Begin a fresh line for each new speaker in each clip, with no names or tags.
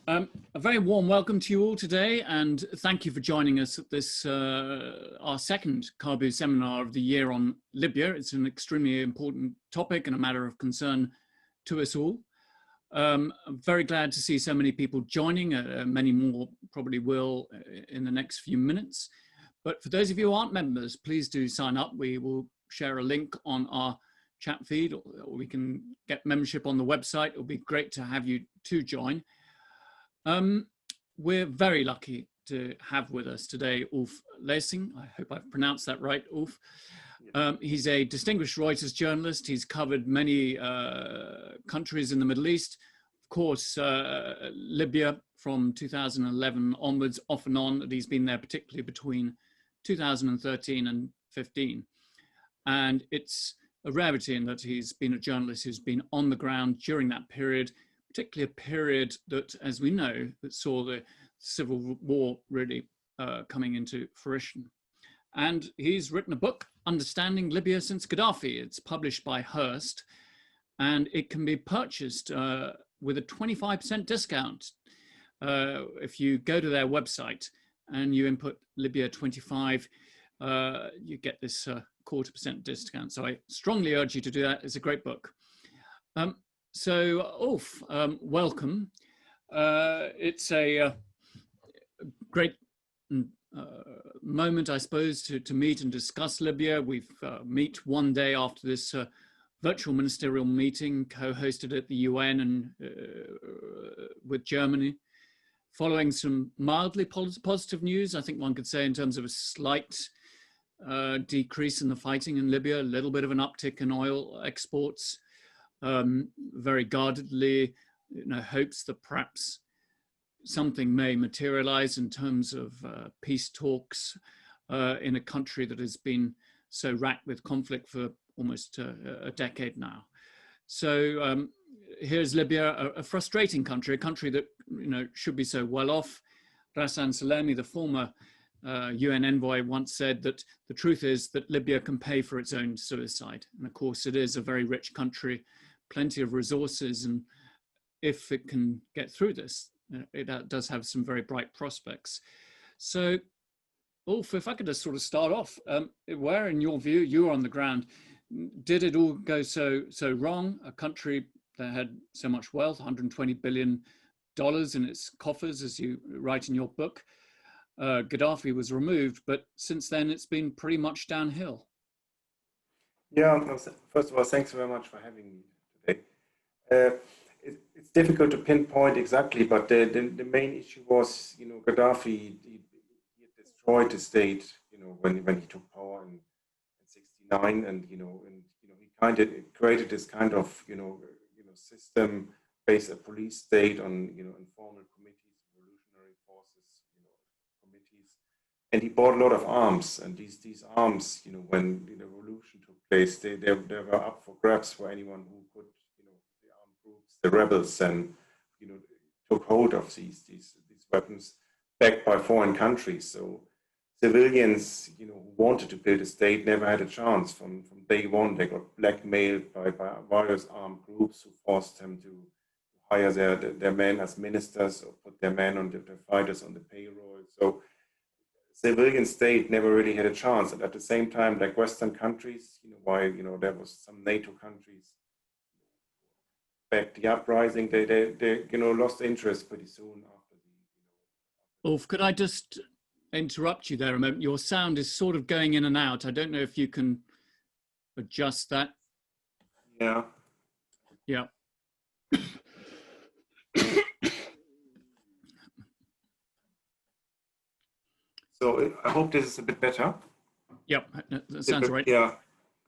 A very warm welcome to you all today, and thank you for joining us at this, our second Caabu seminar of the year on Libya. It's an extremely important topic and a matter of concern to us all. I'm very glad to see so many people joining. Many more probably will in the next few minutes. But for those of you who aren't members, please do sign up. We will share a link on our chat feed, or we can get membership on the website. It'll be great to have you to join. We're very lucky to have with us today Ulf Laessing. I hope I've pronounced that right, Ulf. He's a distinguished Reuters journalist. He's covered many countries in the Middle East. Of course, Libya from 2011 onwards, off and on, that he's been there particularly between 2013 and 15. And it's a rarity in that he's been a journalist who's been on the ground during that period, particularly a period that, as we know, that saw the civil war really coming into fruition. And he's written a book, Understanding Libya Since Gaddafi. It's published by Hearst, and it can be purchased with a 25% discount. If you go to their website and you input Libya 25, you get this 0.25% discount. So I strongly urge you to do that. It's a great book. So, Ulf, welcome. It's a great moment, I suppose, to meet and discuss Libya. We've meet one day after this virtual ministerial meeting co-hosted at the UN and with Germany, following some mildly positive news, I think one could say, in terms of a slight decrease in the fighting in Libya, a little bit of an uptick in oil exports. Very guardedly, hopes that perhaps something may materialize in terms of peace talks in a country that has been so racked with conflict for almost a decade now. So here's Libya, a frustrating country, a country that should be so well off. Ghassan Salemi, the former UN envoy, once said that the truth is that Libya can pay for its own suicide. And of course, it is a very rich country, plenty of resources, and if it can get through this, it does have some very bright prospects. So, Ulf, if I could just sort of start off, where, in your view, you were on the ground, did it all go so wrong? A country that had so much wealth, $120 billion in its coffers, as you write in your book. Gaddafi was removed, but since then it's been pretty much downhill.
Yeah, first of all, thanks very much for having me today. It's difficult to pinpoint exactly, but the main issue was, Gaddafi, he destroyed the state, when he took power in '69, and he kind of created this kind of system based a police state on informal committees, revolutionary forces, committees, and he bought a lot of arms, and these arms, when the revolution took place, they were up for grabs for anyone who could, the armed groups, the rebels, and took hold of these weapons backed by foreign countries. So civilians, who wanted to build a state never had a chance. From day one, they got blackmailed by various armed groups who forced them to hire their men as ministers or put their men on their fighters on the payroll. So civilian state never really had a chance. And at the same time, like Western countries, why there was some NATO countries back the uprising, they lost interest pretty soon after the.
Ulf, could I just interrupt you there a moment? Your sound is sort of going in and out. I don't know if you can adjust that.
Yeah.
Yeah.
So I hope this is a bit better.
Yep, that sounds right.
Yeah,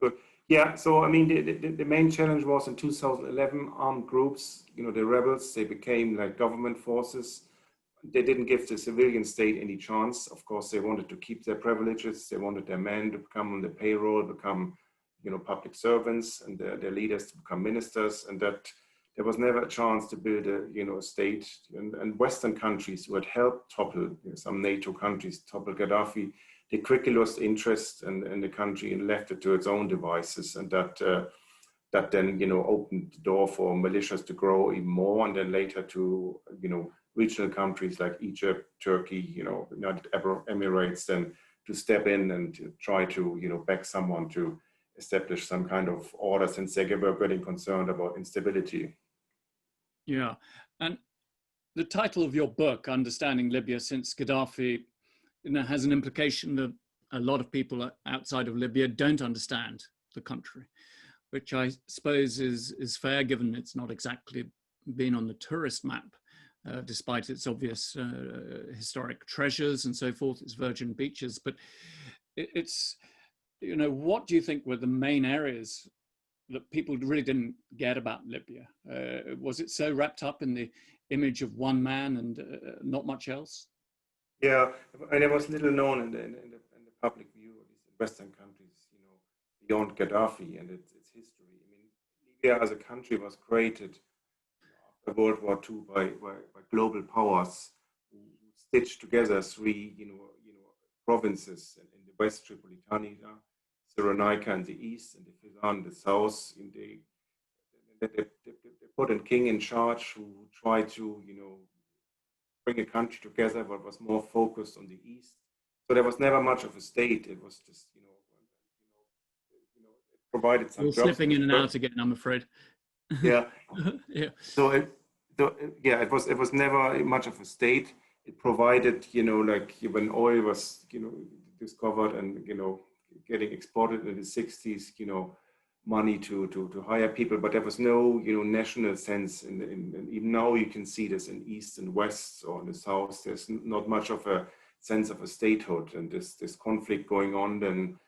good. Yeah, so I mean, the main challenge was in 2011, armed groups, the rebels, they became like government forces. They didn't give the civilian state any chance. Of course, they wanted to keep their privileges. They wanted their men to become on the payroll, become, public servants, and their leaders to become ministers, and that there was never a chance to build a, a state. And Western countries who had helped topple, some NATO countries topple Gaddafi, they quickly lost interest in the country and left it to its own devices, and that then opened the door for militias to grow even more, and then later to regional countries like Egypt, Turkey, United Arab Emirates, then to step in and to try to, back someone to establish some kind of order, since they were getting concerned about instability.
Yeah, and the title of your book, Understanding Libya Since Gaddafi, has an implication that a lot of people outside of Libya don't understand the country, which I suppose is fair, given it's not exactly been on the tourist map, despite its obvious historic treasures and so forth, its virgin beaches. But it's, what do you think were the main areas that people really didn't get about Libya? Was it so wrapped up in the image of one man and not much else?
Yeah, and it was little known in the public view, at least in Western countries, beyond Gaddafi and its history. I mean, Libya as a country was created after World War II by global powers who stitched together three, provinces in the west, Tripolitania, Cyrenaica in the east, and the Fezzan in the south. They put a king in charge who tried to, bring a country together, but was more focused on the east. So there was never much of a state. It was just, it provided some
You're
jobs.
Slipping in and out again, I'm afraid.
Yeah.
Yeah.
So it was never much of a state. It provided, like when oil was, discovered and, getting exported in the 60s, money to hire people, but there was no, national sense. And even now you can see this in East and West or in the South. There's not much of a sense of a statehood, and this conflict going on then,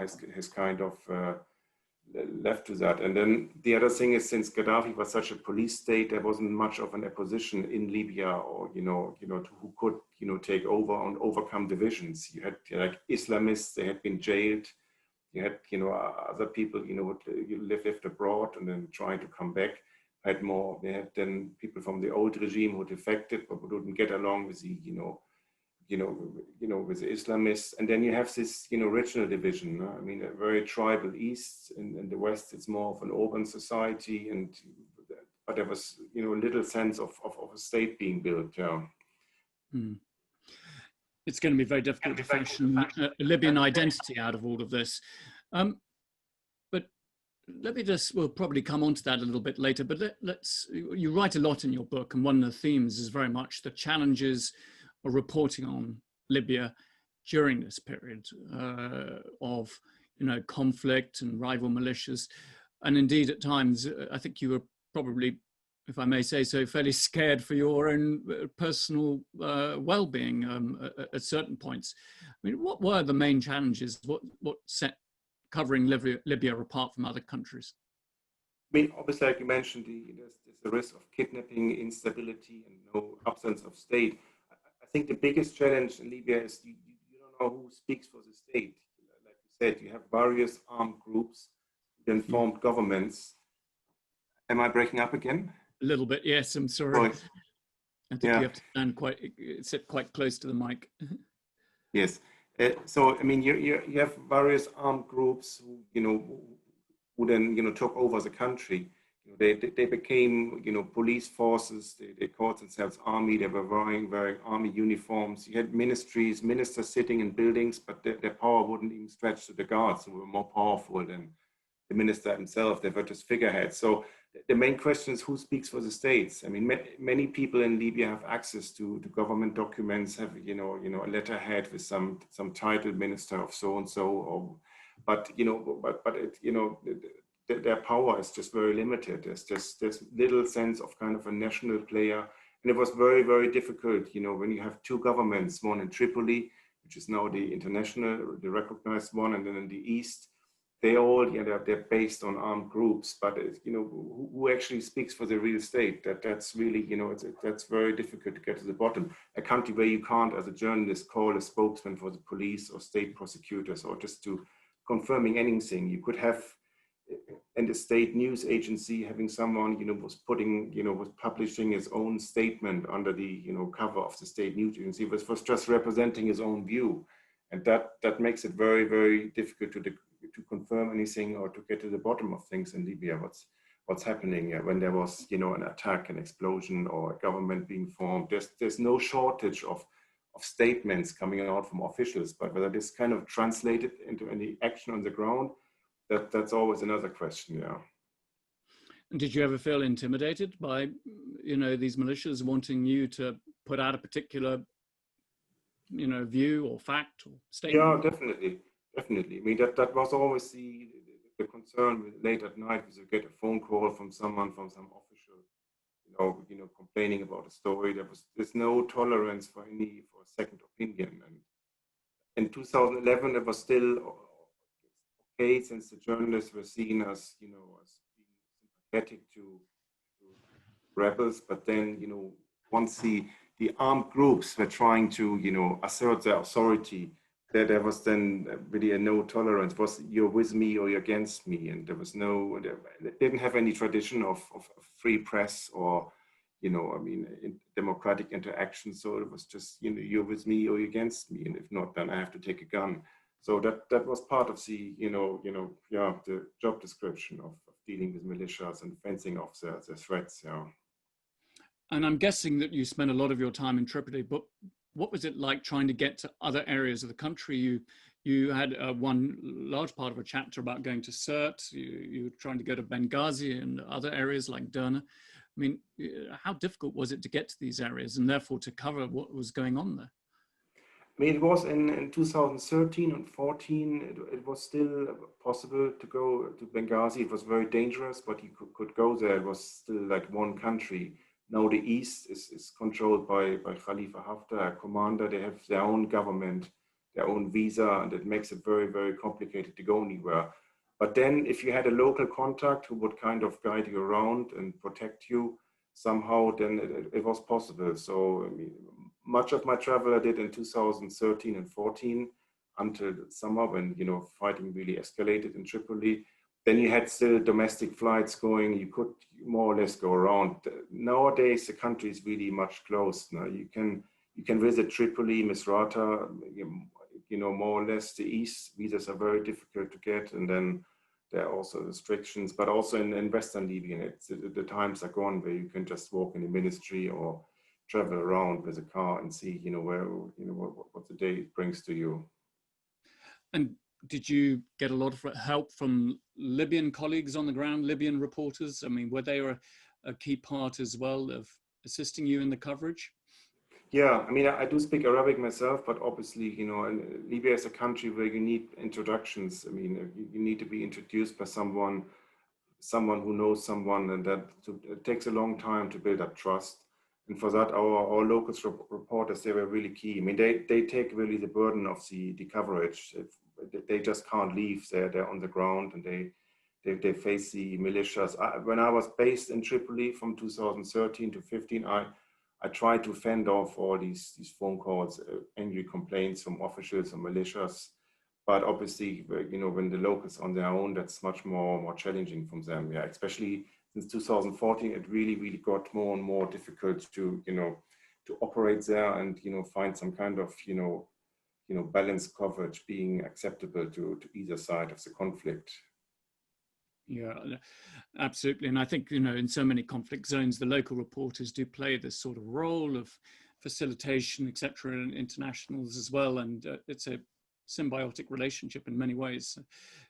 has kind of left to that. And then the other thing is, since Gaddafi was such a police state, there wasn't much of an opposition in Libya, or who could take over and overcome divisions. You had like Islamists; they had been jailed. You had other people who lived abroad and then trying to come back. They had then people from the old regime who defected but who didn't get along with the with the Islamists. And then you have this, regional division. I mean, a very tribal East. In the West, it's more of an urban society, but there was, little sense of a state being built. Yeah.
Hmm. It's going to be very difficult to fashion a Libyan identity out of all of this. But let me we'll probably come on to that a little bit later, but you write a lot in your book, and one of the themes is very much the challenges of reporting on Libya during this period of, conflict and rival militias. And indeed, at times, I think you were probably, if I may say so, fairly scared for your own personal well-being at certain points. I mean, what were the main challenges? What set covering Libya apart from other countries?
I mean, obviously, like you mentioned, there's the risk of kidnapping, instability, and no absence of state. I think the biggest challenge in Libya is you don't know who speaks for the state. Like you said, you have various armed groups, then formed governments. Am I breaking up again?
A little bit, yes. I'm sorry.
Oh,
I think you have to sit quite close to the mic.
Yes. So I mean, you have various armed groups who then took over the country. They became police forces. They called themselves army. They were wearing army uniforms. You had ministries, ministers sitting in buildings, but their power wouldn't even stretch to the guards, who were more powerful than the minister himself. They were just figureheads. So the main question is, who speaks for the states? I mean, many people in Libya have access to government documents, have a letterhead with some title, minister of so and so, but their power is just very limited. There's little sense of kind of a national player, and it was very, very difficult. When you have two governments, one in Tripoli, which is now the international, the recognized one, and then in the east. They all, they're based on armed groups, but who actually speaks for the real state? That's really, that's very difficult to get to the bottom. A country where you can't, as a journalist, call a spokesman for the police or state prosecutors, or just to confirming anything. You could have, in the state news agency, having someone, was publishing his own statement under the, cover of the state news agency, was just representing his own view, and that makes it very, very difficult to confirm anything or to get to the bottom of things in Libya. what's happening when there was, an attack, an explosion, or a government being formed. There's no shortage of statements coming out from officials, but whether this kind of translated into any action on the ground, that's always another question. Yeah.
And did you ever feel intimidated by, these militias wanting you to put out a particular, view or fact or statement?
Yeah, definitely. I mean, that was always the concern late at night, because you get a phone call from some official, complaining about a story. There's no tolerance for a second opinion. And in 2011, it was still okay, since the journalists were seen as, as being sympathetic to rebels. But then, once the armed groups were trying to, assert their authority, there was then really a no tolerance. Was you're with me or you're against me, and there was they didn't have any tradition of free press or, democratic interaction. So it was just, you're with me or you're against me, and if not, then I have to take a gun. So that was part of the, the job description of dealing with militias and fencing off their threats. Yeah.
And I'm guessing that you spent a lot of your time in Tripoli, but what was it like trying to get to other areas of the country? You had one large part of a chapter about going to Sirte. You were trying to go to Benghazi and other areas like Derna. I mean, how difficult was it to get to these areas and therefore to cover what was going on there?
I mean, it was in 2013 and 14, it was still possible to go to Benghazi. It was very dangerous, but you could go there. It was still like one country. Now the east is controlled by Khalifa Haftar, a commander. They have their own government, their own visa, and it makes it very, very complicated to go anywhere. But then if you had a local contact who would kind of guide you around and protect you somehow, then it was possible. So, I mean, much of my travel I did in 2013 and 14 until summer when, fighting really escalated in Tripoli. Then you had still domestic flights going. You could more or less go around. Nowadays, the country is really much closed. Now you can visit Tripoli, Misrata, more or less the east. Visas are very difficult to get, and then there are also restrictions. But also in Western Libya, the times are gone where you can just walk in the ministry or travel around with a car and see, what the day brings to you.
And did you get a lot of help from Libyan colleagues on the ground, Libyan reporters? I mean, were they a key part as well of assisting you in the coverage?
Yeah, I mean, I do speak Arabic myself, but obviously, Libya is a country where you need introductions. I mean, you need to be introduced by someone who knows someone, and it takes a long time to build up trust. And for that, our local reporters, they were really key. I mean, they take really the burden of the coverage. They just can't leave. They're on the ground, and they face the militias. When I was based in Tripoli from 2013 to 15, I tried to fend off all these phone calls, angry complaints from officials and militias. But obviously, when the locals on their own, that's much more challenging from them. Yeah, especially since 2014, it really got more and more difficult to operate there and find some kind of balanced coverage being acceptable to either side of the conflict.
Yeah, absolutely. And I think, in so many conflict zones, the local reporters do play this sort of role of facilitation, etc., and internationals as well. And it's a symbiotic relationship in many ways.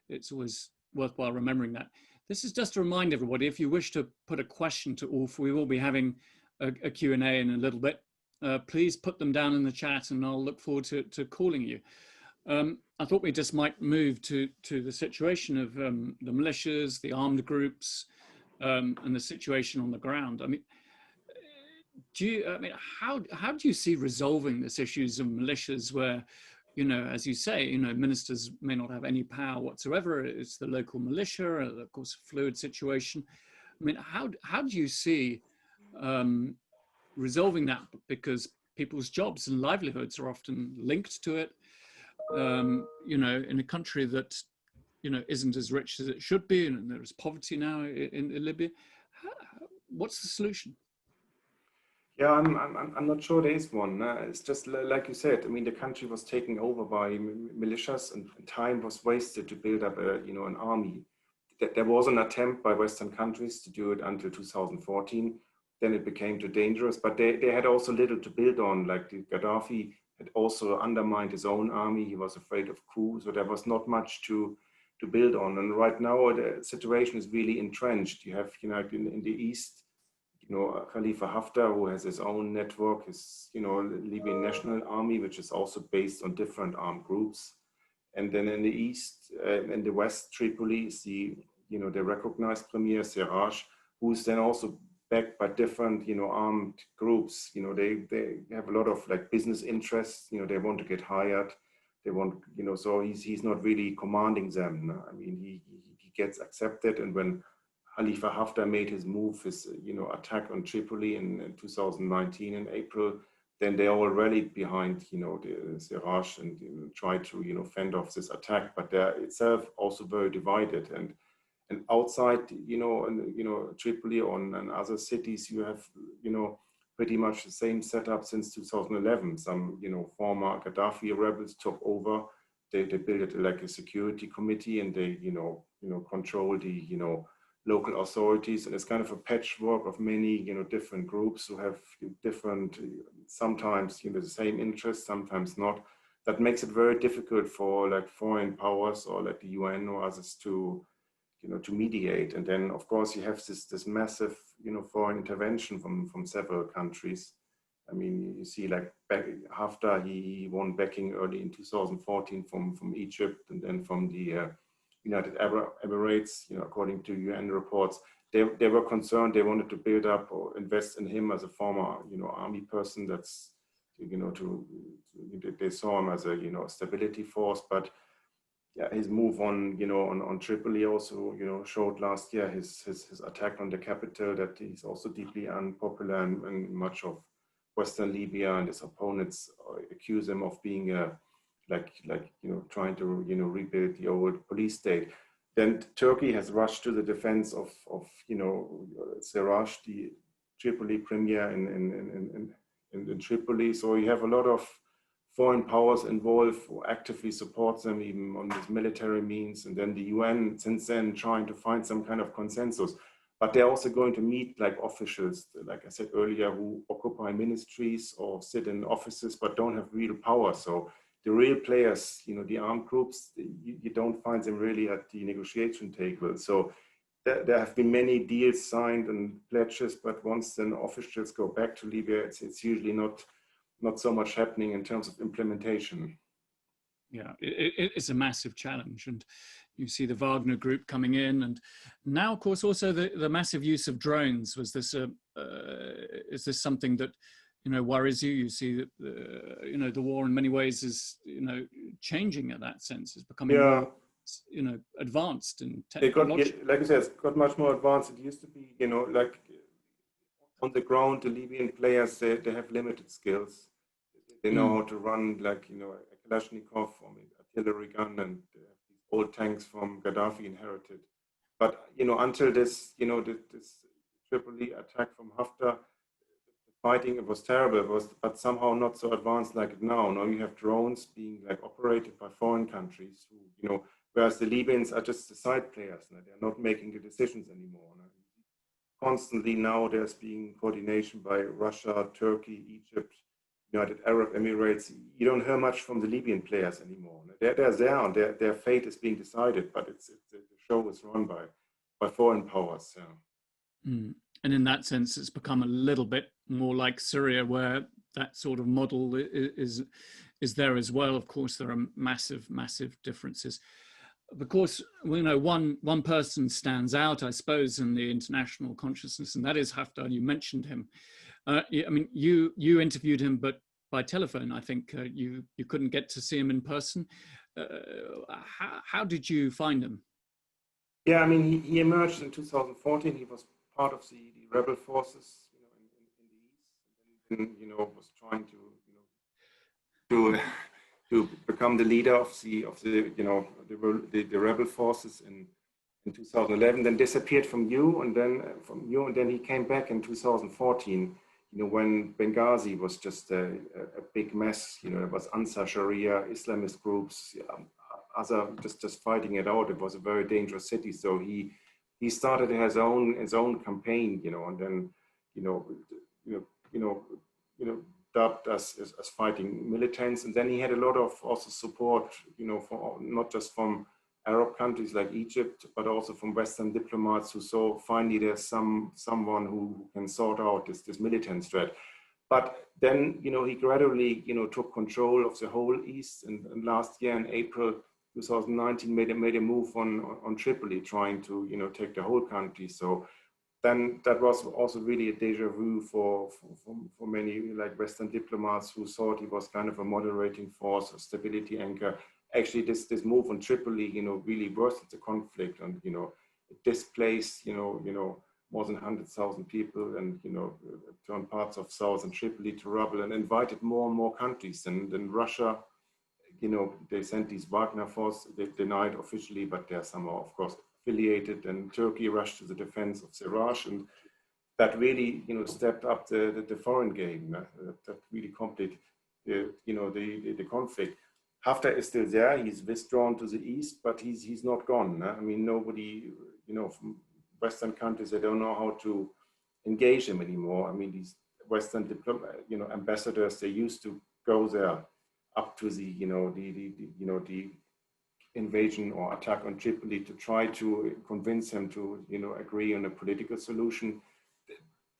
It's always worthwhile remembering that. This is just to remind everybody, if you wish to put a question to Ulf, we will be having a Q&A in a little bit. Please put them down in the chat and I'll look forward to calling you. I thought we just might move to the situation of the militias, the armed groups, and the situation on the ground. I mean, how do you see resolving these issues of militias where, as you say, ministers may not have any power whatsoever. It's the local militia, of course, a fluid situation. I mean, how do you see resolving that? Because people's jobs and livelihoods are often linked to it. In a country that, isn't as rich as it should be, and there is poverty now in Libya. What's the solution?
Yeah, I'm not sure there is one. It's just like you said. I mean, the country was taken over by militias, and time was wasted to build up an army. there was an attempt by Western countries to do it until 2014. Then it became too dangerous, but they had also little to build on. Like Gaddafi had also undermined his own army. He was afraid of coups, so there was not much to build on. And right now the situation is really entrenched. You have, in the east, Khalifa Haftar, who has his own network, his, Libyan National Army, which is also based on different armed groups. And then in the east, in the west, Tripoli is the recognized premier Serraj, who's then also backed by different, armed groups. They have a lot of like business interests. They want to get hired. They want, so he's not really commanding them. No? I mean, he gets accepted. And when Khalifa Haftar made his move, his, attack on Tripoli in 2019 in April, then they all rallied behind, the Serraj and tried to, fend off this attack. But they're itself also very divided. And outside, Tripoli and other cities, you have, pretty much the same setup since 2011. Some, former Gaddafi rebels took over. They built like a security committee, and they, control the, local authorities. And it's kind of a patchwork of many, different groups who have different, sometimes, the same interests, sometimes not. That makes it very difficult for like foreign powers or like the UN or others to mediate. And then, of course, you have this massive, foreign intervention from several countries. I mean, you see, like Haftar, he won backing early in 2014 from Egypt, and then from the United Arab Emirates. According to UN reports, they were concerned. They wanted to build up or invest in him as a former, army person. That's, they saw him as a, stability force, but. Yeah, his move on, on Tripoli also, showed last year his attack on the capital, that he's also deeply unpopular in much of Western Libya, and his opponents accuse him of being trying to, rebuild the old police state. Then Turkey has rushed to the defense of Serraj, the Tripoli premier in Tripoli. So you have a lot of foreign powers involved who actively support them even on this military means, and then the UN since then trying to find some kind of consensus. But they're also going to meet like officials, like I said earlier, who occupy ministries or sit in offices but don't have real power. So the real players, the armed groups, you don't find them really at the negotiation table. So there have been many deals signed and pledges, but once then officials go back to Libya, it's usually not so much happening in terms of implementation.
Yeah, it's a massive challenge. And you see the Wagner group coming in. And now, of course, also the massive use of drones. Is this something that, worries you? You see that, the war in many ways is, changing in that sense. It's becoming more, advanced in technology.
Like I said, it's got much more advanced. It used to be, like on the ground, the Libyan players, they have limited skills. They know how to run like, a Kalashnikov or artillery gun, and these old tanks from Gaddafi inherited. But, until this, this Tripoli attack from Haftar, the fighting, it was terrible, but somehow not so advanced like it now. Now you have drones being like operated by foreign countries who, whereas the Libyans are just the side players. They're not making the decisions anymore. Constantly now there's being coordination by Russia, Turkey, Egypt, United Arab Emirates. You don't hear much from the Libyan players anymore. They're there, and their fate is being decided, but the show is run by foreign powers. Yeah.
And in that sense, it's become a little bit more like Syria, where that sort of model is there as well. Of course, there are massive differences. Of course, one person stands out, I suppose, in the international consciousness, and that is Haftar. You mentioned him. I mean, you interviewed him, but by telephone. I think you couldn't get to see him in person. How did you find him?
Yeah, I mean, he emerged in 2014. He was part of the rebel forces, in the east, and then, was trying to become the leader of the rebel forces in 2011. Then disappeared from you, and then he came back in 2014. When Benghazi was just a big mess. There was Ansar Sharia, Islamist groups, other just fighting it out. It was a very dangerous city. So he started his own campaign, and then you know you know you know dubbed as fighting militants, and then he had a lot of also support, for not just from Arab countries like Egypt, but also from Western diplomats who saw finally there's someone who can sort out this militant threat. But then, he gradually, took control of the whole East, and last year in April 2019 made a move on Tripoli, trying to, take the whole country. So then that was also really a deja vu for many like Western diplomats who thought he was kind of a moderating force, a stability anchor. Actually, this move on Tripoli, really worsened the conflict, and it displaced, more than 100,000 people, and turned parts of southern Tripoli to rubble, and invited more and more countries. And Russia, they sent these Wagner forces. They denied officially, but they're somehow, of course, affiliated. And Turkey rushed to the defense of Siraj, and that really, stepped up the foreign game. That really completed, the conflict. Haftar is still there. He's withdrawn to the east, but he's not gone. I mean, nobody, from Western countries, they don't know how to engage him anymore. I mean, these Western ambassadors, they used to go there up to the, the invasion or attack on Tripoli to try to convince him to, agree on a political solution.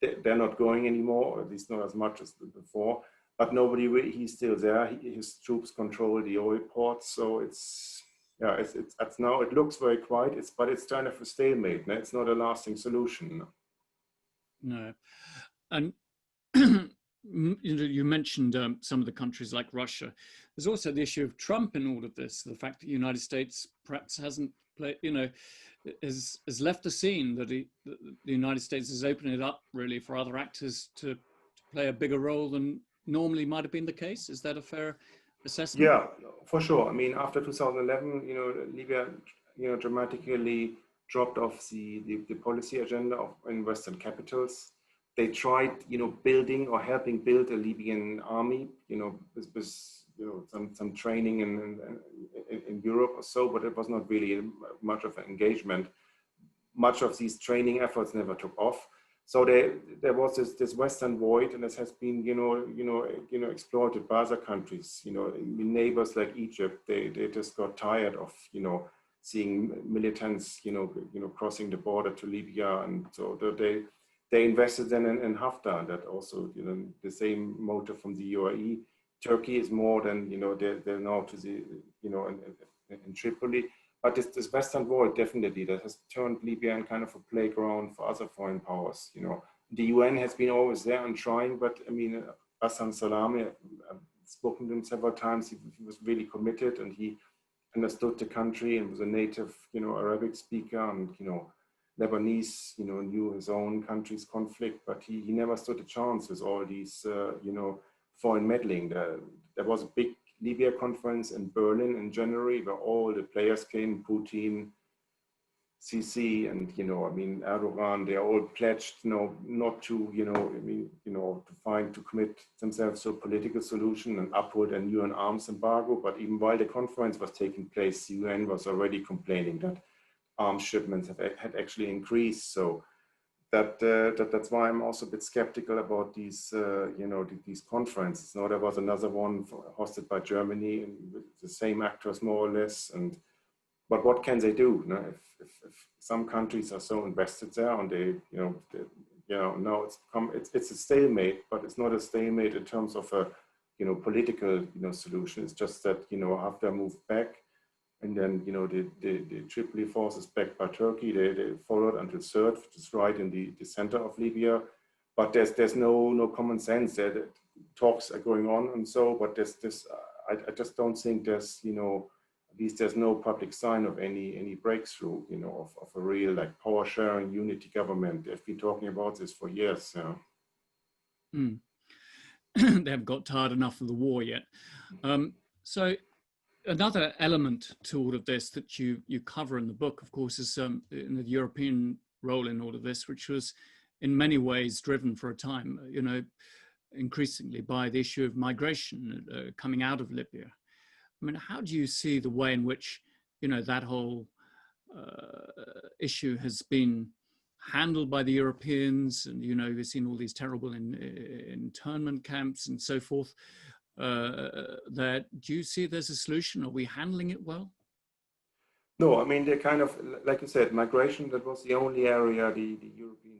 They're not going anymore, or at least not as much as before. But nobody really, he's still there. His troops control the oil ports, so it's now, it looks very quiet. But it's kind of a stalemate. No? It's not a lasting solution.
No, and you mentioned some of the countries like Russia. There's also the issue of Trump in all of this. The fact that the United States perhaps hasn't played, has left the scene. That the United States is opening it up really for other actors to play a bigger role than normally might have been the case. Is that a fair assessment?
Yeah, for sure. I mean, after 2011, Libya, dramatically dropped off the policy agenda in Western capitals. They tried, building or helping build a Libyan army, with some training in Europe or so, but it was not really much of an engagement. Much of these training efforts never took off. So there was this Western void, and this has been, exploited by other countries. Neighbors like Egypt, they just got tired of, seeing militants, crossing the border to Libya, and so they invested then in Haftar. That also, the same motive from the UAE. Turkey is more than, they're now to the, in Tripoli. But this Western world definitely that has turned Libya in kind of a playground for other foreign powers. The UN has been always there and trying, but I mean, Hassan Salami, I've spoken to him several times. He was really committed, and he understood the country and was a native, Arabic speaker, and Lebanese, knew his own country's conflict, but he never stood a chance with all these, foreign meddling. There was a big Libya conference in Berlin in January, where all the players came, Putin, Sisi, and Erdogan. They all pledged, not to, to commit themselves to a political solution and uphold a UN arms embargo. But even while the conference was taking place, the UN was already complaining that arms shipments had actually increased. So that's why I'm also a bit skeptical about these, these conferences. There was another one hosted by Germany, and with the same actors more or less. But what can they do? If some countries are so invested there, and they, now it's a stalemate, but it's not a stalemate in terms of a, political, solution. It's just that, after moved back. And then, the Tripoli forces backed by Turkey, they followed until Sirte, which is right in the center of Libya. But there's no common sense there. The talks are going on and so, but I just don't think there's, at least there's no public sign of any breakthrough, of a real like power sharing unity government. They've been talking about this for years.
They haven't got tired enough of the war yet. So another element to all of this that you cover in the book, of course, is in the European role in all of this, which was in many ways driven for a time, increasingly by the issue of migration coming out of Libya. I mean, how do you see the way in which, you know, that whole issue has been handled by the Europeans? And, you know, we've seen all these terrible internment camps and so forth. That, do you see there's a solution? Are we handling it well?
No, I mean, they're kind of, like you said, migration, that was the only area the Europeans,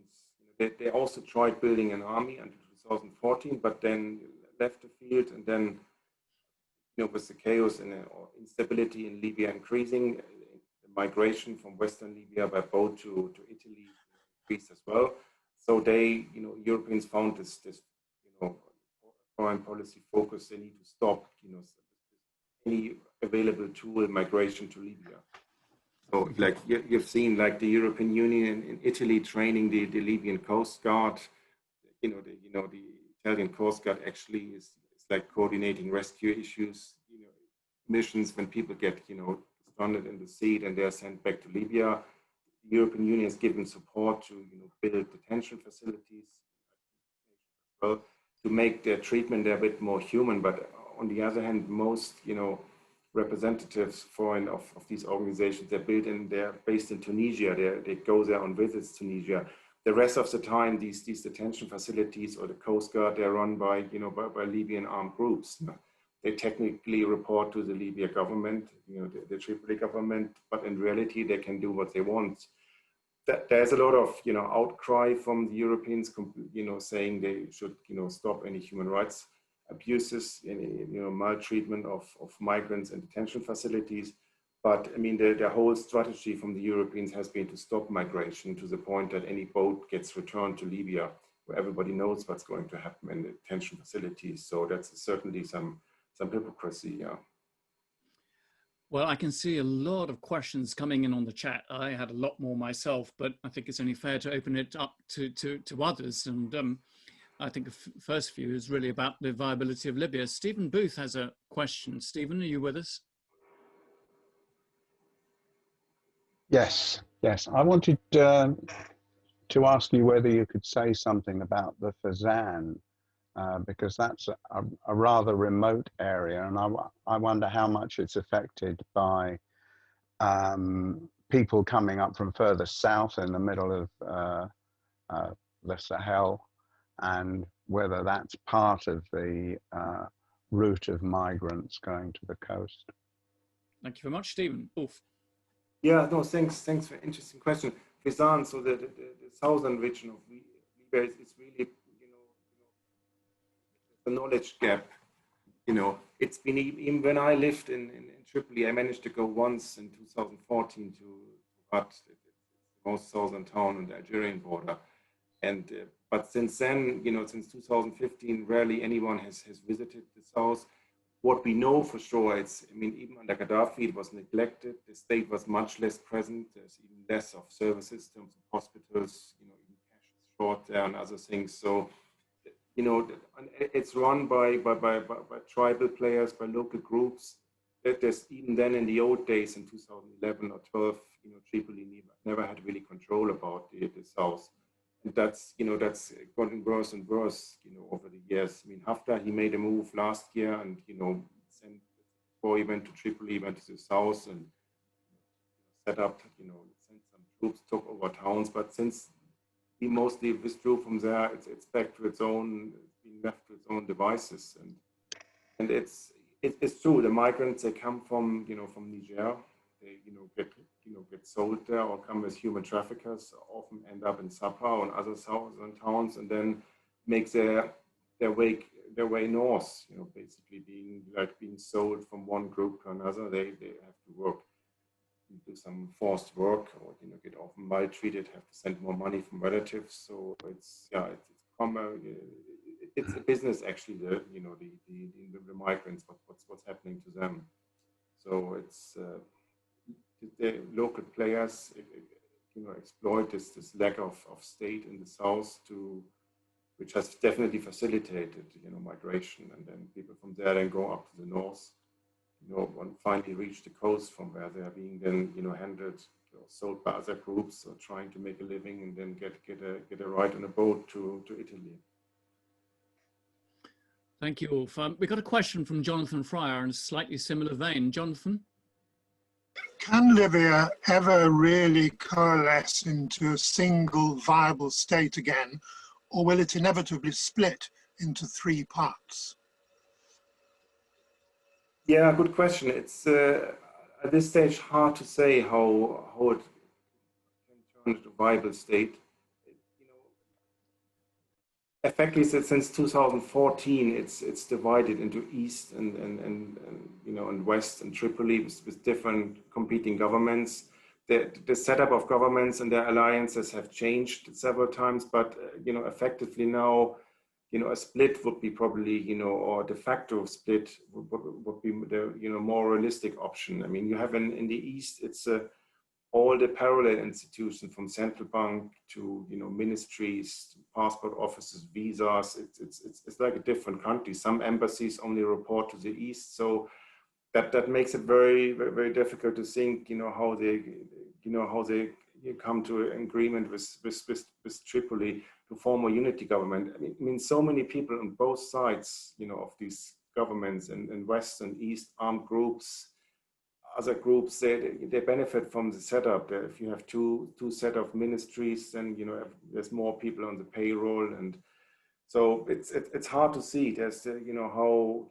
they also tried building an army until 2014, but then left the field. And then, you know, with the chaos and or instability in Libya increasing, the migration from Western Libya by boat to Italy increased as well. So they, you know, Europeans found this, you know, foreign policy focus. They need to stop, you know, any available tool migration to Libya. So, like you've seen, like the European Union in Italy training the Libyan Coast Guard. You know, the Italian Coast Guard actually is like coordinating rescue issues. You know, missions when people get, you know, stranded in the sea and they're sent back to Libya. The European Union has given support to, you know, build detention facilities, well, to make their treatment a bit more human. But on the other hand, most, you know, representatives foreign of these organizations, they're based in Tunisia. They go there on visits to Tunisia. The rest of the time, these detention facilities or the Coast Guard, they're run by, you know, by Libyan armed groups. They technically report to the Libya government, you know, the Tripoli government, but in reality, they can do what they want. There's a lot of, you know, outcry from the Europeans, you know, saying they should, you know, stop any human rights abuses, you know, maltreatment of migrants in detention facilities. But I mean, the whole strategy from the Europeans has been to stop migration to the point that any boat gets returned to Libya, where everybody knows what's going to happen in the detention facilities. So that's certainly some hypocrisy, yeah.
Well, I can see a lot of questions coming in on the chat. I had a lot more myself, but I think it's only fair to open it up to others. And I think the first view is really about the viability of Libya. Stephen Booth has a question. Stephen, are you with us?
Yes. I wanted to ask you whether you could say something about the Fezzan, because that's a rather remote area, and I wonder how much it's affected by people coming up from further south in the middle of the Sahel, and whether that's part of the route of migrants going to the coast.
Thank you very much, Stephen. Ulf.
Yeah, no, thanks for an interesting question. Fezzan, so the southern region of Libya is really, you know, the knowledge gap. You know, it's been, even when I lived in Tripoli, I managed to go once in 2014 to Rabat, the most southern town on the Algerian border. And but since then, you know, since 2015, rarely anyone has visited the south. What we know for sure, I mean, even under Gaddafi, it was neglected. The state was much less present. There's even less of services in terms of hospitals, you know, even cash is short there and other things. So, you know, it's run by tribal players, by local groups. There's even then in the old days in 2011 or 12, you know, Tripoli never had really control about the south. And that's, you know, that's gotten worse and worse, you know, over the years. I mean, Haftar, he made a move last year and, you know, before he went to Tripoli, he went to the south and set up, you know, sent some troops, took over towns. But since he mostly withdrew from there, it's back to its own, being left to its own devices. And it's true, the migrants, they come from, you know, from Niger. They, you know, get sold there or come as human traffickers, often end up in Sabha or in other southern towns, and then make their way north, you know, basically being sold from one group to another. They have to work, do some forced work, or, you know, get often maltreated, have to send more money from relatives. So it's a business actually, the migrants, what's happening to them. So it's the local players, you know, exploit this lack of state in the south which has definitely facilitated, you know, migration, and then people from there then go up to the north, you know, and finally reach the coast from where they are being then, you know, handled or sold by other groups or trying to make a living and then get a ride on a boat to Italy.
Thank you, Ulf. We got a question from Jonathan Fryer in a slightly similar vein. Jonathan?
Can Libya ever really coalesce into a single viable state again, or will it inevitably split into three parts?
Yeah, good question. It's at this stage hard to say how it can turn into a viable state. You know, effectively, since 2014, it's divided into East and you know, and West and Tripoli with different competing governments. The setup of governments and their alliances have changed several times, but you know, effectively now, you know, a split would be probably, you know, or de facto split would be the, you know, more realistic option. I mean, you have in the East, it's all the parallel institutions from central bank to, you know, ministries, passport offices, visas. It's like a different country. Some embassies only report to the East, so that makes it very, very, very difficult to think, you know, how they come to an agreement with Tripoli to form a unity government. I mean, so many people on both sides, you know, of these governments in West and East, armed groups, other groups, they benefit from the setup. If you have two set of ministries, then, you know, there's more people on the payroll, and so it's hard to see. There's you know, how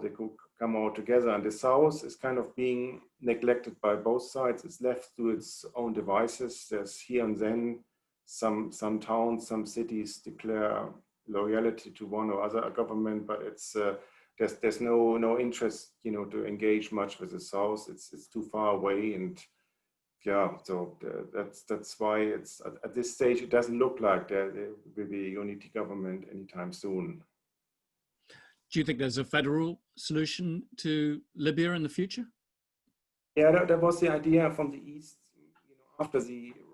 they could come all together. And the South is kind of being neglected by both sides. It's left to its own devices. There's here and then some towns, some cities declare loyalty to one or other government, but it's there's no interest, you know, to engage much with the South. It's too far away, and yeah, so that's why it's at this stage it doesn't look like there will be a unity government anytime soon.
Do you think there's a federal solution to Libya in the future?
Yeah, that was the idea from the East. You know,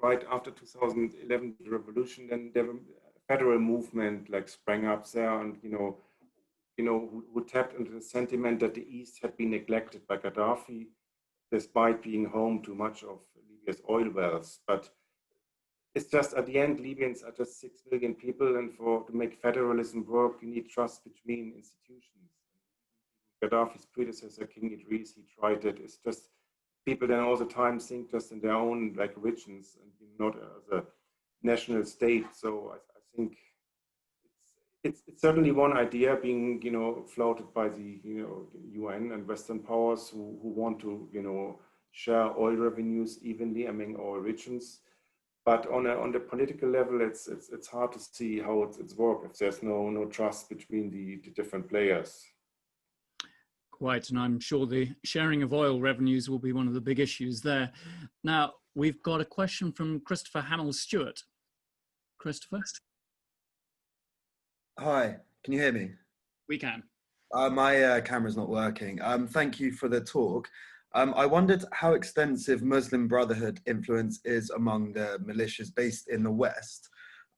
right after 2011 revolution, then there were a federal movement like sprang up there, and you know who tapped into the sentiment that the East had been neglected by Gaddafi, despite being home to much of Libya's oil wells. But it's just at the end, Libyans are just 6 million people, and to make federalism work, you need trust between institutions. Gaddafi's predecessor, King Idris, he tried it. It's just people then all the time think just in their own like regions and not as a national state. So I think it's certainly one idea being, you know, floated by the, you know, UN and Western powers who want to, you know, share oil revenues evenly among all regions. But on the political level, it's hard to see how it's work if there's no trust between the different players.
Quite, and I'm sure the sharing of oil revenues will be one of the big issues there. Now, we've got a question from Christopher Hamill-Stewart. Christopher?
Hi, can you hear me?
We can.
My camera's not working. Thank you for the talk. I wondered how extensive Muslim Brotherhood influence is among the militias based in the West.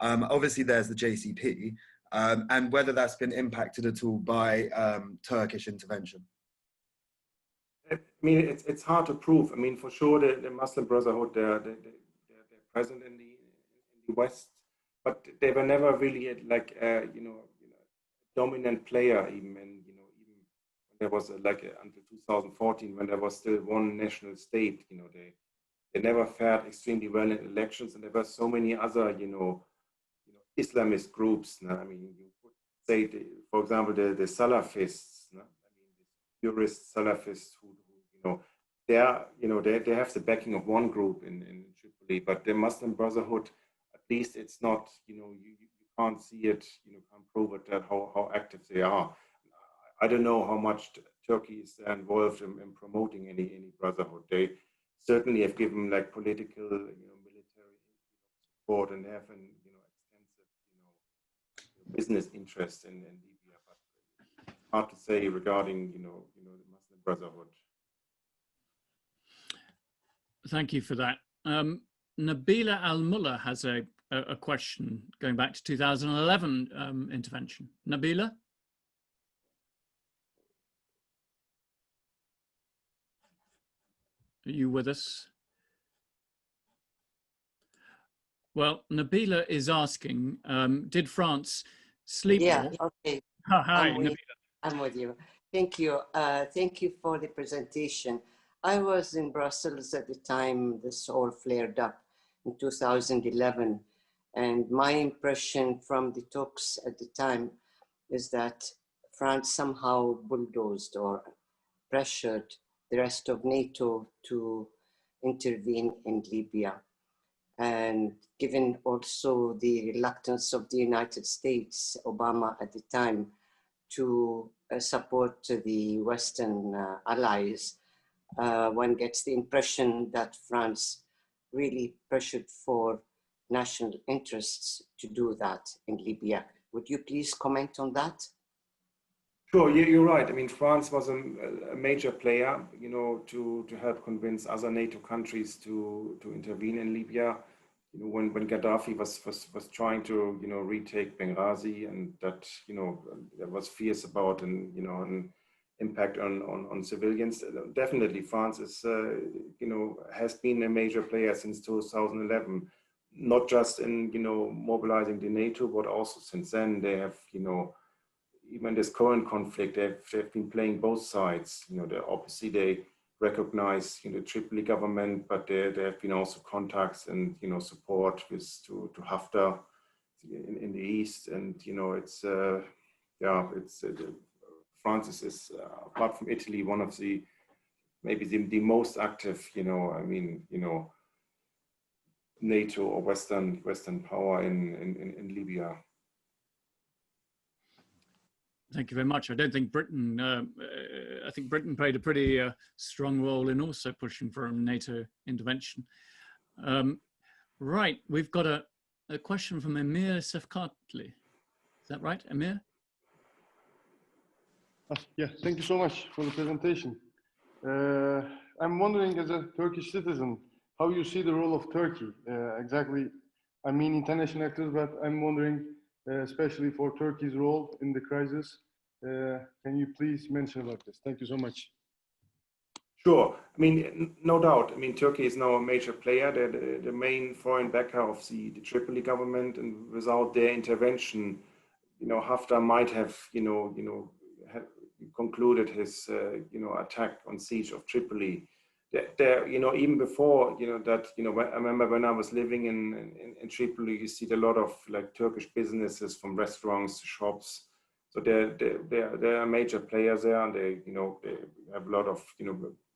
Obviously, there's the JCP, and whether that's been impacted at all by Turkish intervention.
I mean, it's hard to prove. I mean, for sure, the Muslim Brotherhood, they're present in the West, but they were never really like you know, dominant player even when there was until 2014 when there was still one national state. You know, they never fared extremely well in elections, and there were so many other Islamist groups. I mean, you could say, for example, the Salafists. I mean, the purist Salafists who they have the backing of one group in Tripoli, but the Muslim Brotherhood, at least it's not, you can't see it, can't prove it that how active they are. I don't know how much Turkey is involved in promoting any brotherhood. They certainly have given like political, military support, and have an extensive, business interest in Libya. But it's hard to say regarding, the Muslim Brotherhood.
Thank you for that. Nabila Al-Mullah has a question going back to 2011 intervention. Nabila? Are you with us? Well, Nabila is asking, did France sleepwalk?
Yeah, okay.
Hi, Nabila.
I'm with you. Thank you. Thank you for the presentation. I was in Brussels at the time this all flared up in 2011. And my impression from the talks at the time is that France somehow bulldozed or pressured the rest of NATO to intervene in Libya. And given also the reluctance of the United States, Obama at the time, to support the Western allies, one gets the impression that France really pressured for national interests to do that in Libya. Would you please comment on that?
Sure, you're right. I mean, France was a major player, you know, to help convince other NATO countries to intervene in Libya. You know, when Gaddafi was trying to, you know, retake Benghazi, and that, you know, there was fears about an impact on civilians. Definitely, France is, you know, has been a major player since 2011, not just in, you know, mobilizing the NATO, but also since then they have, you know, even this current conflict, they've been playing both sides. You know, obviously they recognize, you know, Tripoli government, but there have been also contacts and, you know, support with to Haftar in the east. And, you know, it's France is apart from Italy, one of the maybe the most active, you know, I mean, you know, NATO or Western power in Libya.
Thank you very much. I don't think Britain, I think Britain played a pretty strong role in also pushing for a NATO intervention. Right, we've got a question from Emir Sefkatli. Is that right, Emir?
Yeah, thank you so much for the presentation. I'm wondering, as a Turkish citizen, how you see the role of Turkey exactly. I mean, international actors, but I'm wondering, especially for Turkey's role in the crisis. Can you please mention about this? Thank you so much.
Sure. I mean, no doubt. I mean, Turkey is now a major player. They're the main foreign backer of the Tripoli government, and without their intervention, you know, Haftar might have, have concluded his, attack on siege of Tripoli. There, you know, even before, that, I remember when I was living in Tripoli, you see a lot of like Turkish businesses, from restaurants to shops. So they're major players there, and they have a lot of,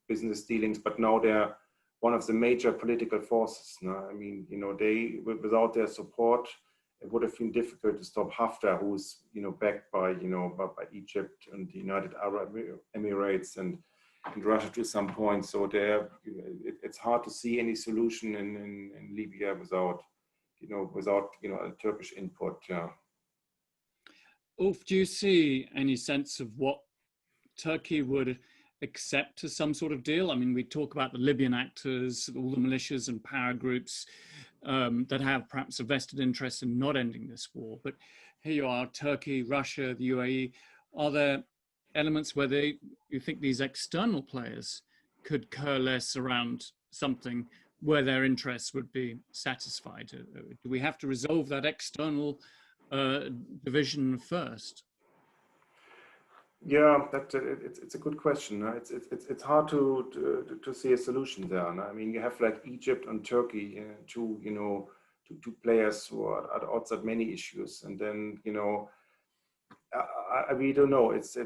business dealings, but now they're one of the major political forces. No? I mean, they, without their support, it would have been difficult to stop Haftar, who's, backed by, by Egypt and the United Arab Emirates and Russia to some point. So it's hard to see any solution in Libya without a Turkish input. Yeah.
Ulf, do you see any sense of what Turkey would accept as some sort of deal? I mean, we talk about the Libyan actors, all the militias and power groups that have perhaps a vested interest in not ending this war. But here you are, Turkey, Russia, the UAE. Are there elements where you think these external players could coalesce around something where their interests would be satisfied? Do we have to resolve that external division first?
Yeah, it's a good question. It's hard to see a solution there. I mean, you have like Egypt and Turkey, two players who are at odds at many issues, and then we don't know. It's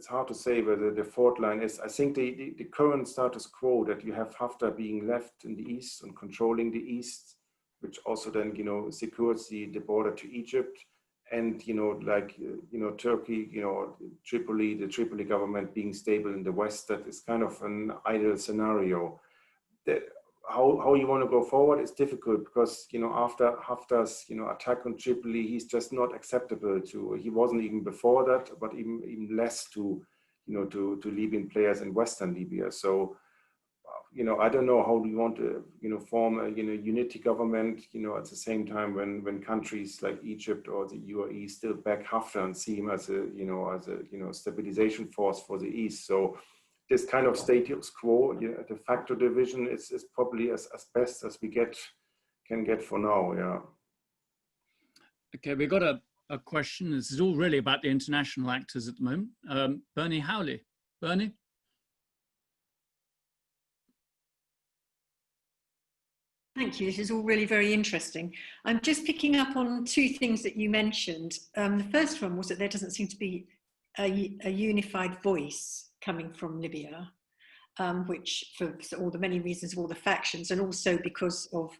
hard to say whether the fourth line is. I think the current status quo, that you have Haftar being left in the east and controlling the east, which also then secures the border to Egypt. And Turkey, Tripoli, the Tripoli government being stable in the west, that is kind of an ideal scenario. How you want to go forward is difficult, because after Haftar's attack on Tripoli, he's just not acceptable to. He wasn't even before that, but even less to Libyan players in Western Libya. So. I don't know how we want to, form a, unity government, at the same time when countries like Egypt or the UAE still back Haftar and see him as a stabilization force for the East. So this kind of status quo, de facto division is probably as best as we can get for now. Yeah.
Okay, we've got a a question. This is all really about the international actors at the moment. Bernie Howley. Bernie?
Thank you. This is all really very interesting. I'm just picking up on two things that you mentioned. The first one was that there doesn't seem to be a unified voice coming from Libya, which for all the many reasons of all the factions, and also because of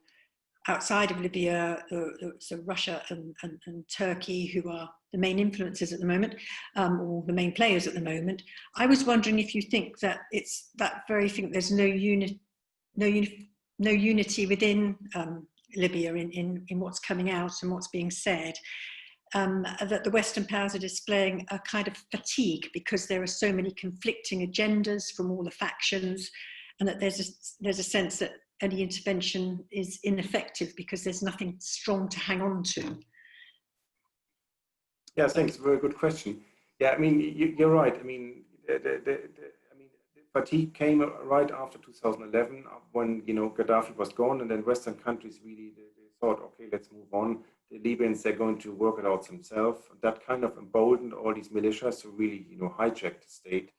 outside of Libya, so Russia and Turkey, who are the main influences at the moment, or the main players at the moment. I was wondering if you think that it's that very thing, there's no unity within Libya in what's coming out and what's being said, that the Western powers are displaying a kind of fatigue because there are so many conflicting agendas from all the factions, and that there's a sense that any intervention is ineffective because there's nothing strong to hang on to.
Yeah, thanks. Very good question. Yeah, I mean, you're right. I mean, the fatigue came right after 2011 when, Gaddafi was gone, and then Western countries really they thought, okay, let's move on. The Libyans, they're going to work it out themselves. That kind of emboldened all these militias to really, hijack the state.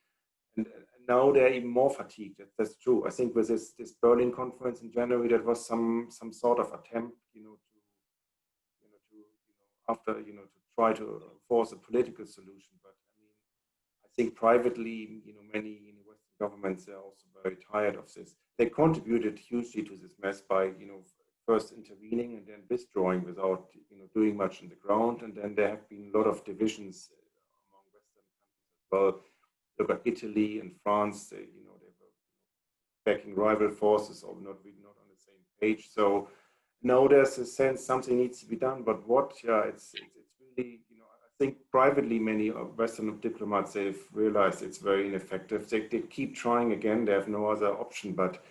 And now they're even more fatigued. That's true. I think with this Berlin conference in January, that was some sort of attempt, to try to force a political solution. But I mean, I think privately, many Western governments are also very tired of this. They contributed hugely to this mess by, first intervening and then withdrawing without, doing much on the ground. And then there have been a lot of divisions among Western countries as well. Look at Italy and France. They were backing rival forces, or not on the same page. So now there's a sense something needs to be done. But what? Yeah, it's really, I think privately many Western diplomats, they've realized it's very ineffective. They keep trying again. They have no other option, but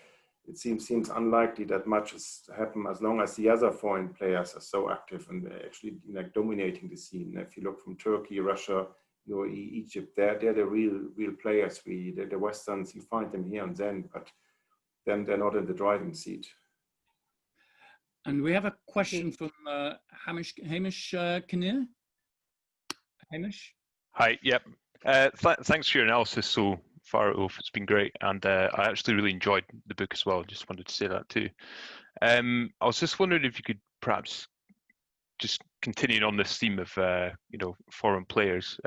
it seems unlikely that much is to happen as long as the other foreign players are so active and actually dominating the scene. If you look from Turkey, Russia, UAE, Egypt, they're the real players. The Westerns, you find them here and then, but then they're not in the driving seat.
And we have a question from Hamish Kinnear. Hamish?
Hi, yep. Thanks for your analysis so far, Ulf. It's been great. And I actually really enjoyed the book as well. Just wanted to say that too. I was just wondering if you could perhaps, just continuing on this theme of, foreign players,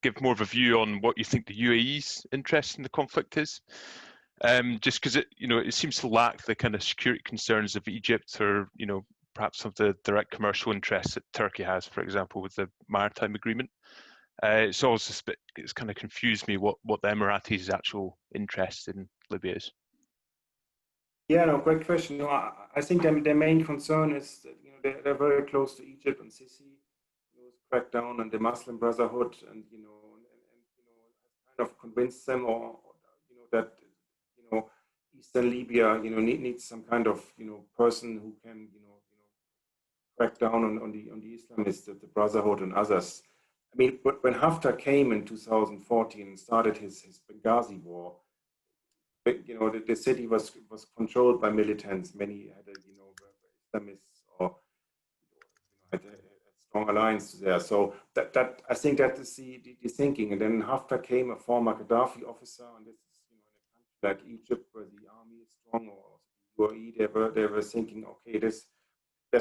give more of a view on what you think the UAE's interest in the conflict is. Just because it seems to lack the kind of security concerns of Egypt, or perhaps some of the direct commercial interests that Turkey has, for example, with the maritime agreement. It's always it's kind of confused me what the Emiratis' actual interest in Libya is.
Yeah, no, great question. I think their main concern is that they're very close to Egypt and Sisi. Crack down on the Muslim Brotherhood, and kind of convince them, or that Eastern Libya needs some kind of person who can crack down on the Islamists, the Brotherhood and others. I mean, when Haftar came in 2014 and started his Benghazi war, the city was controlled by militants. Many had Islamists or had a strong alliance there. So that I think that is the thinking. And then Haftar came, a former Qaddafi officer, and this is in a country like Egypt where the army is strong, or UAE, they were thinking, okay, this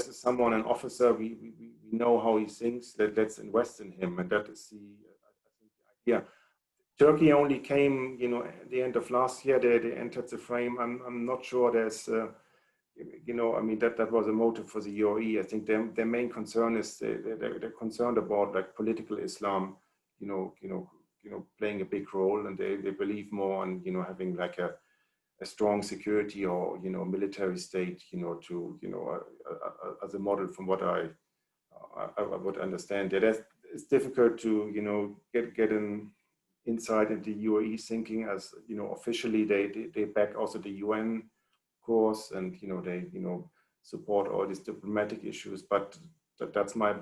is someone, an officer. We know how he thinks. Let's invest in him, and that is the idea. Turkey only came, at the end of last year. They entered the frame. I'm not sure there's, I mean, that was a motive for the UAE. I think their main concern is they're concerned about like political Islam, playing a big role, and they believe more on having like a strong security or military state, as a model from what I would understand. It's difficult to get an insight into UAE thinking, as officially they back also the UN course, and they support all these diplomatic issues, but that's my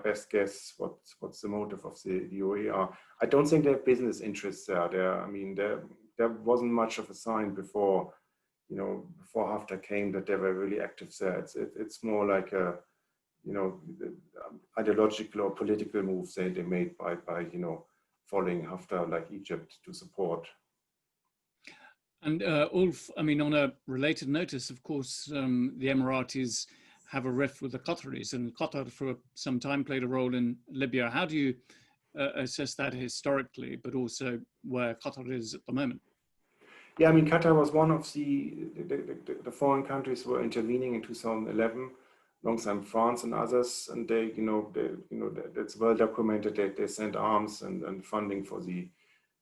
best guess what's the motive of the UAE are. I don't think they have business interests there. I mean, there wasn't much of a sign before Haftar came that they were really active there. It's more like the ideological or political moves they made by following Haftar, like Egypt, to support.
And Ulf, I mean, on a related notice, of course, the Emiratis have a rift with the Qataris, and Qatar for some time played a role in Libya. How do you assess that historically, but also where Qatar is at the moment?
Yeah, I mean, Qatar was one of the foreign countries who were intervening in 2011, alongside France and others, and they, that's well documented that they sent arms and funding for the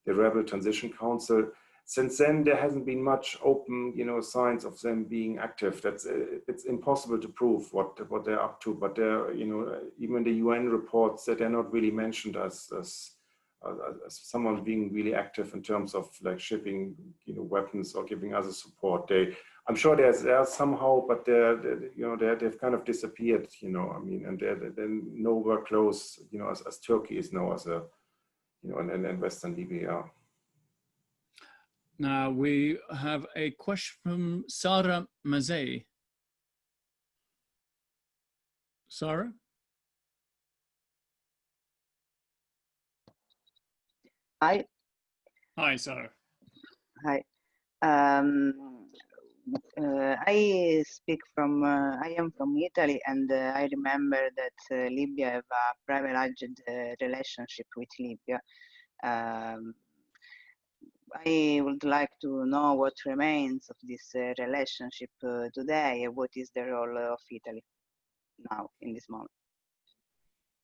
Rebel Transition Council. Since then, there hasn't been much open, signs of them being active. It's impossible to prove what they're up to. But they're, even the UN reports that they're not really mentioned as someone being really active in terms of like shipping, weapons or giving other support. I'm sure they're somehow, but they've kind of disappeared. I mean, and they're nowhere close, as Turkey is now as a, in Western Libya.
Now we have a question from Sarah Mazet. Sarah?
Hi.
Hi, Sarah.
Hi. I speak from, I am from Italy, and I remember that Libya have a privileged relationship with Libya. I would like to know what remains of this relationship today, and what is the role of Italy now in this moment.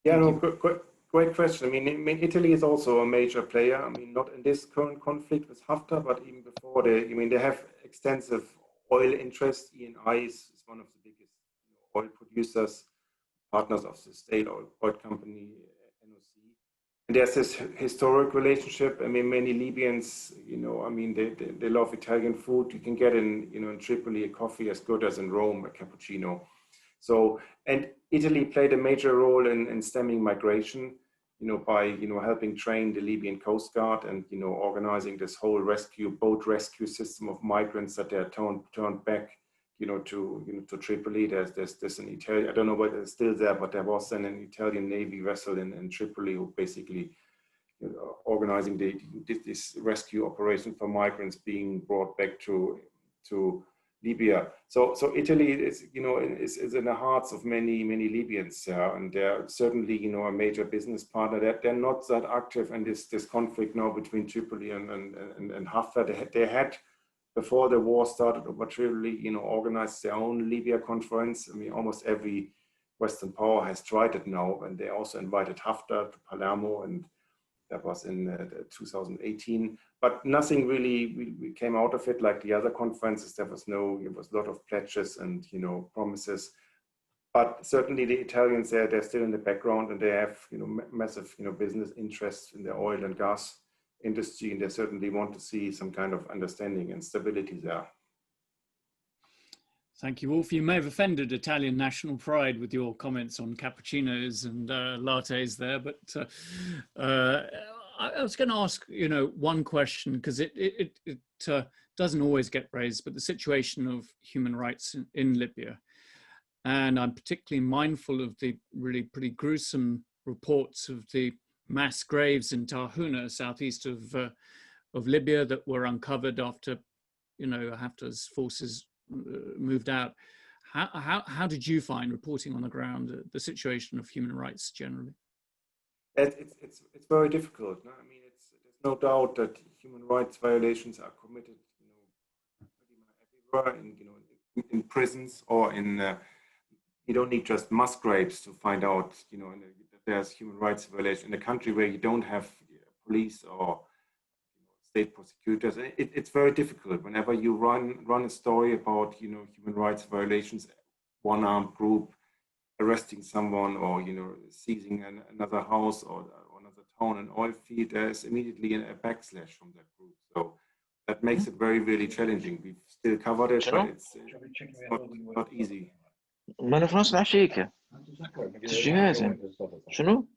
Yeah, no, great question. I mean, Italy is also a major player. I mean, not in this current conflict with Haftar, but even before they have extensive oil interests. Eni is one of the biggest oil producers, partners of the state oil company, NOC. And there's this historic relationship. I mean, many Libyans, I mean, they love Italian food. You can get in Tripoli a coffee as good as in Rome, a cappuccino. So, and Italy played a major role in stemming migration, by, helping train the Libyan Coast Guard and, organizing this whole boat rescue system of migrants that they are turned back, to Tripoli. There's an Italian, I don't know whether it's still there, but there was then an Italian Navy vessel in Tripoli who basically, organizing this rescue operation for migrants being brought back to Libya. So Italy is, is in the hearts of many Libyans, and they're certainly, a major business partner. They're not that active in this conflict now between Tripoli and Haftar. They had, before the war started, arbitrarily, organized their own Libya conference. I mean, almost every Western power has tried it now, and they also invited Haftar to Palermo, and that was in 2018. But nothing really came out of it like the other conferences. It was a lot of pledges and, promises. But certainly the Italians, they're still in the background, and they have, massive, business interests in the oil and gas industry, and they certainly want to see some kind of understanding and stability there.
Thank you, Ulf. You may have offended Italian national pride with your comments on cappuccinos and lattes there, but I was going to ask, one question, because it doesn't always get raised, but the situation of human rights in Libya. And I'm particularly mindful of the really pretty gruesome reports of the mass graves in Tarhuna, southeast of Libya, that were uncovered after, Haftar's forces moved out. How did you find, reporting on the ground, the situation of human rights generally?
It's very difficult. No? I mean, there's no doubt that human rights violations are committed, pretty much everywhere, in prisons or in. You don't need just mass graves to find out, that there's human rights violation in a country where you don't have police or state prosecutors. It's very difficult. Whenever you run a story about, human rights violations, one armed group arresting someone or, seizing another house or another town, an oil field, there's immediately a backslash from that group. So that makes it really challenging. We've still covered it, but it's not easy.
ما انا في نص العشية تسجي هازم شنو؟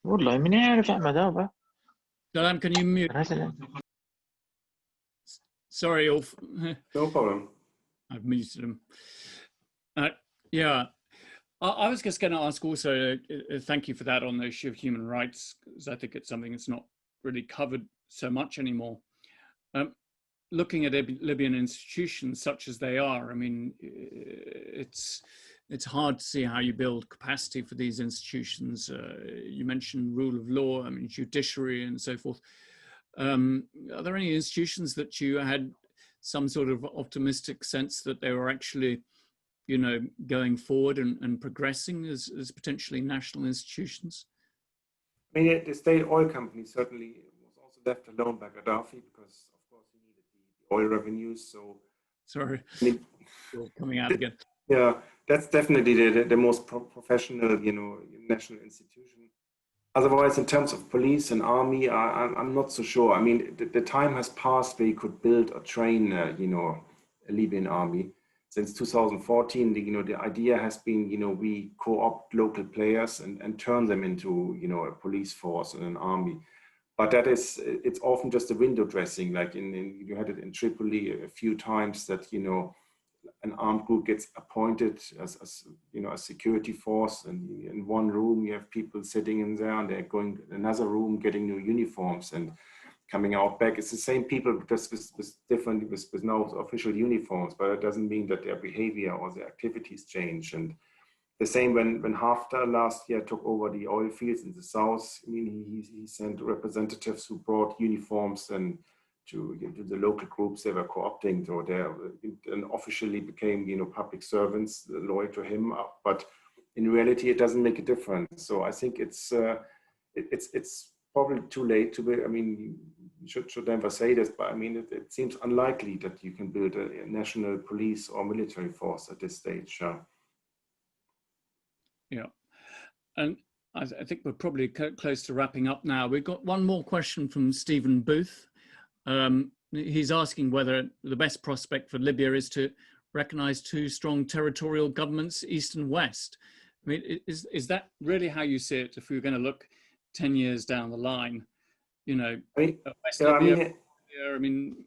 والله من يعرف أحمد هذا.
Salam, can you mute? Sorry, Ulf.
No problem.
I've muted him. Yeah, I was just going to ask also, thank you for that on the issue of human rights, because I think it's something that's not really covered so much anymore. Looking at Libyan institutions such as they are, I mean, it's hard to see how you build capacity for these institutions. You mentioned rule of law, I mean, judiciary and so forth. Are there any institutions that you had some sort of optimistic sense that they were actually, you know, going forward and progressing as potentially national institutions?
I mean, the state oil company certainly was also left alone by Gaddafi because, of course, he needed the oil revenues. So,
sorry,
I mean,
coming out again.
Yeah, that's definitely the most professional, you know, national institution. Otherwise, in terms of police and army, I'm not so sure. I mean, the time has passed where you could build or train, you know, a Libyan army. Since 2014, the idea has been, you know, we co-opt local players and turn them into, you know, a police force and an army. But it's often just a window dressing. Like you had it in Tripoli a few times that, you know, an armed group gets appointed as you know, a security force, and in one room you have people sitting in there, and they're going in another room getting new uniforms and coming out back. It's the same people, just with different, with no official uniforms, but it doesn't mean that their behavior or their activities change. And the same when Haftar last year took over the oil fields in the south. I mean, he sent representatives who brought uniforms and to the local groups they were co-opting, or they and officially became, you know, public servants loyal to him. But in reality, it doesn't make a difference. So I think it's probably too late to be. I mean, you should never say this, but I mean, it seems unlikely that you can build a national police or military force at this stage.
Yeah, and I think we're probably close to wrapping up now. We've got one more question from Stephen Booth. He's asking whether the best prospect for Libya is to recognize two strong territorial governments, East and West. I mean, is that really how you see it? If we were going to look 10 years down the line, you know, West Libya, I mean,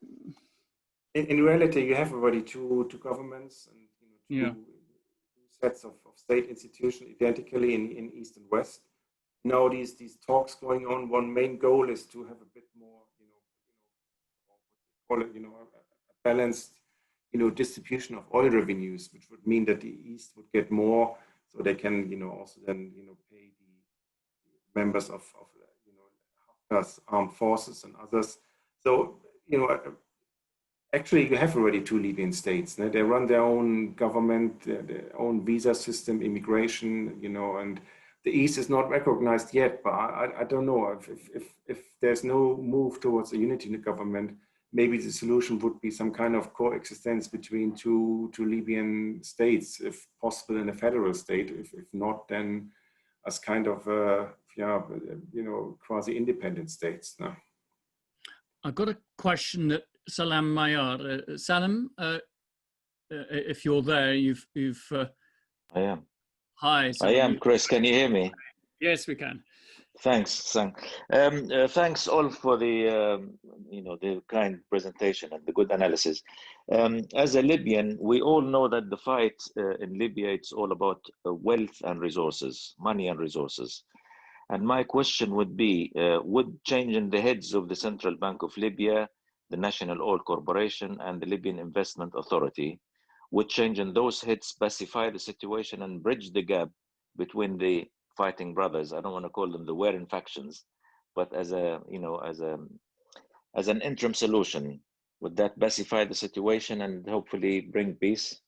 in reality, you have already two governments and, you know, two sets of state institutions identically in East and West. Now these talks going on. One main goal is to have a bit more, call it, you know, a balanced, you know, distribution of oil revenues, which would mean that the East would get more, so they can, you know, also then, you know, pay the members of you know, Haftar's armed forces and others. So, you know, actually, you have already two Libyan states. They run their own government, their own visa system, immigration, you know, and the East is not recognized yet. But I don't know if there's no move towards a unity in the government. Maybe the solution would be some kind of coexistence between two Libyan states, if possible, in a federal state. If not, then as kind of you know, quasi-independent states. No?
I've got a question that Salam Mayar. Salam, if you're there, you've.
I am.
Hi.
I am, Chris. Can you hear me?
Yes, we can.
Thanks. Thanks all for the you know, the kind presentation and the good analysis. As a Libyan, we all know that the fight in Libya, it's all about wealth and resources, money and resources. And my question would be, would changing the heads of the Central Bank of Libya, the National Oil Corporation, and the Libyan Investment Authority, would changing those heads pacify the situation and bridge the gap between the fighting brothers? I don't want to call them the warring factions, but as a, you know, as an interim solution, would that pacify the situation and hopefully bring peace?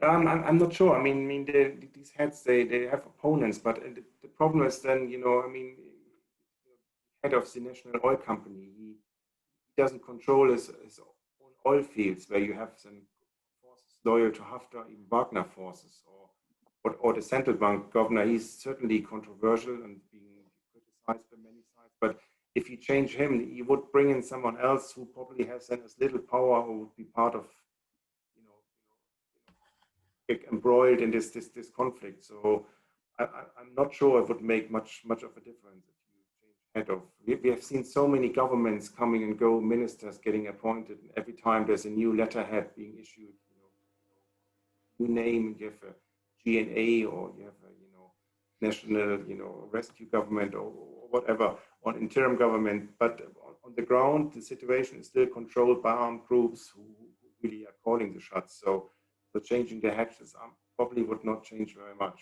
I'm not sure. I mean, these heads, they have opponents, but the problem is then, you know, I mean, the head of the National Oil Company, he doesn't control his own oil fields, where you have some forces loyal to Haftar, even Wagner forces, or the central bank governor. He's certainly controversial and being criticized by many sides. But if you change him, you would bring in someone else who probably has then as little power, or would be part of, embroiled in this conflict. So I'm not sure it would make much of a difference if you change head of. We have seen so many governments coming and go, ministers getting appointed, and every time there's a new letterhead being issued, you know, name, and you have a GNA, or you have a national rescue government, or whatever, on interim government. But on the ground, the situation is still controlled by armed groups who really are calling the shots. So changing the hatches probably would not change very much.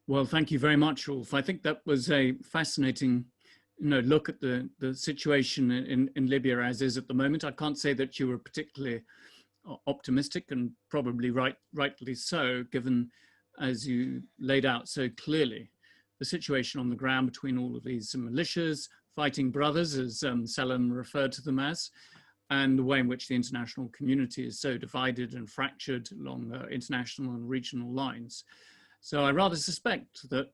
Well, thank you very much, Ulf. I think that was a fascinating look at the situation in Libya as is at the moment. I can't say that you were particularly optimistic, and probably rightly so, given, as you laid out so clearly, the situation on the ground between all of these militias, fighting brothers, as Selim referred to them as, and the way in which the international community is so divided and fractured along international and regional lines. So I rather suspect that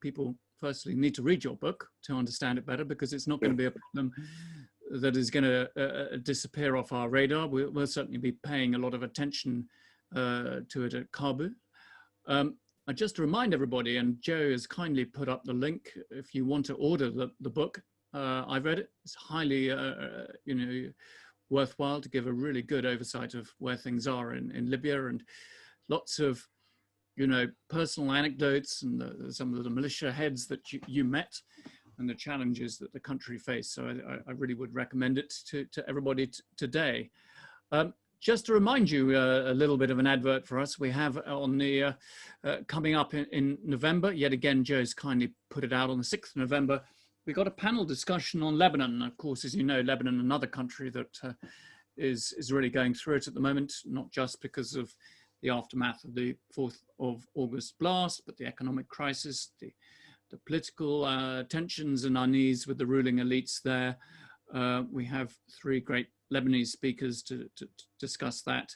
people firstly need to read your book to understand it better, because it's not going to be a problem that is going to disappear off our radar. We'll certainly be paying a lot of attention to it at Caabu. Just to remind everybody, and Joe has kindly put up the link, if you want to order the book, I've read it. It's highly worthwhile to give a really good oversight of where things are in Libya, and lots of personal anecdotes and some of the militia heads that you met, and the challenges that the country faced. So I really would recommend it to everybody today. Just to remind you a little bit of an advert for us, we have on the coming up in November, yet again, Joe's kindly put it out on the 6th of November, we got a panel discussion on Lebanon. Of course, as you know, Lebanon, another country that is really going through it at the moment, not just because of the aftermath of the 4th of August blast, but the economic crisis, the political tensions and unease with the ruling elites there. We have 3 great Lebanese speakers to discuss that.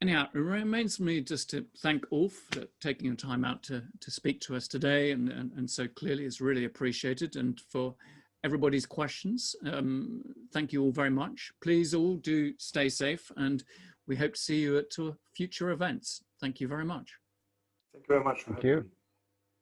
Anyhow, it remains for me just to thank Ulf for taking the time out to speak to us today, and so clearly is really appreciated, and for everybody's questions. Thank you all very much. Please all do stay safe, and we hope to see you at future events. Thank you very much.
Thank you very much.
Thank you.